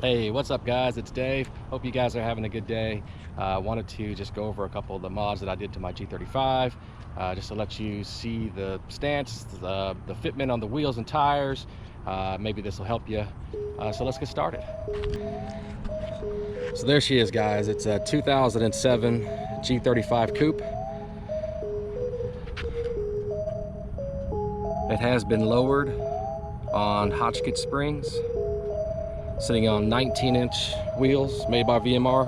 Hey, what's up guys? It's Dave. Hope you guys are having a good day. Wanted to just go over a couple of the mods that I did to my G35, just to let you see the stance, the fitment on the wheels and tires. Maybe this will help you. So let's get started. So there she is, guys. It's a 2007 G35 Coupe. It has been lowered on Hotchkis springs, sitting on 19-inch wheels made by VMR,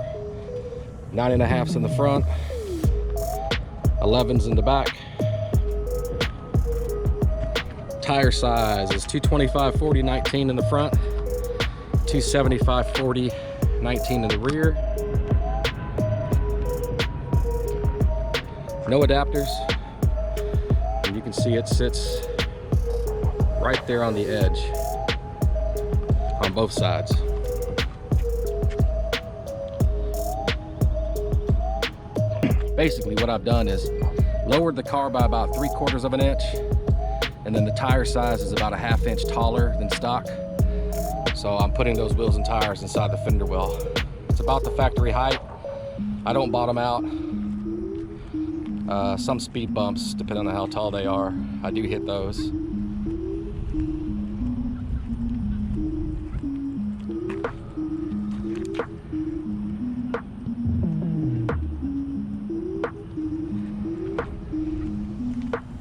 9.5s in the front, 11s in the back. Tire size is 225/40 19 in the front, 275/40 19 in the rear. No adapters, and you can see it sits right there on the edge on both sides. Basically what I've done is lowered the car by about 3/4 of an inch, and then the tire size is about a 1/2 inch taller than stock. So I'm putting those wheels and tires inside the fender well. It's about the factory height. I don't bottom out. Some speed bumps, depending on how tall they are, I do hit those.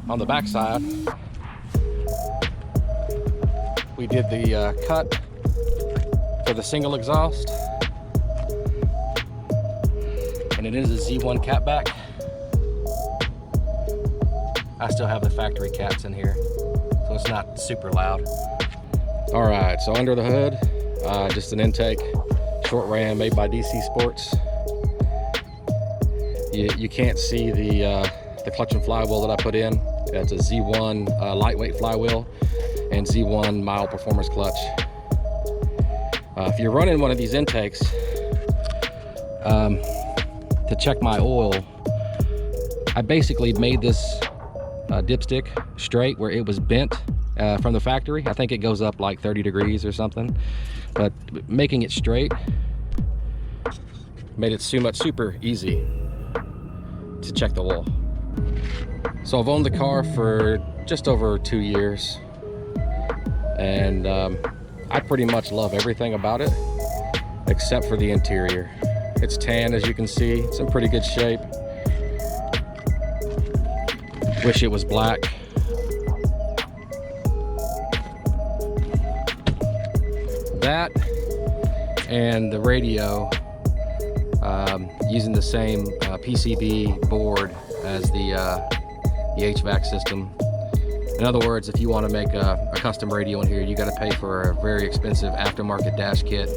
On the back side, we did the cut for the single exhaust, and it is a Z1 catback. I still have the factory cats in here, so it's not super loud. All right, so under the hood, just an intake, short ram made by DC Sports. You can't see the clutch and flywheel that I put in. It's a Z1 lightweight flywheel and Z1 mild performance clutch. If you're running one of these intakes, to check my oil, I basically made this dipstick straight where it was bent from the factory. I think it goes up like 30 degrees or something, but making it straight made it super easy to check the oil. So I've owned the car for just over 2 years, and I pretty much love everything about it except for the interior. It's tan, as you can see. It's in pretty good shape. Wish it was black. That and the radio, using the same PCB board as the HVAC system. In other words, if you want to make a custom radio in here, you got to pay for a very expensive aftermarket dash kit,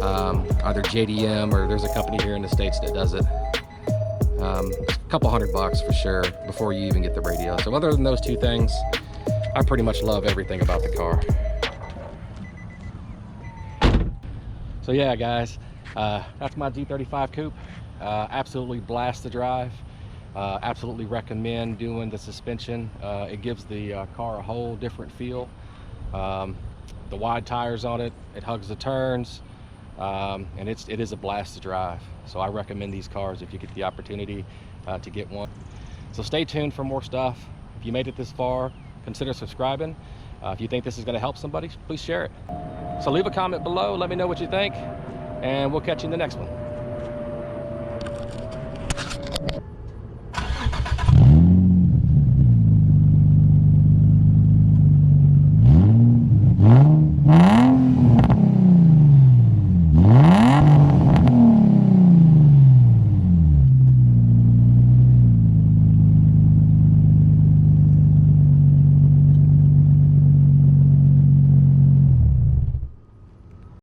either JDM, or there's a company here in the States that does it. A couple $100 for sure before you even get the radio. So other than those two things, I pretty much love everything about the car. So yeah, guys, that's my G35 Coupe. Absolutely blast to drive. Absolutely recommend doing the suspension. It gives the car a whole different feel. The wide tires on it, it hugs the turns, and it is a blast to drive. So I recommend these cars if you get the opportunity to get one. So stay tuned for more stuff. If you made it this far, consider subscribing. If you think this is going to help somebody, please share it. So leave a comment below, let me know what you think, and we'll catch you in the next one.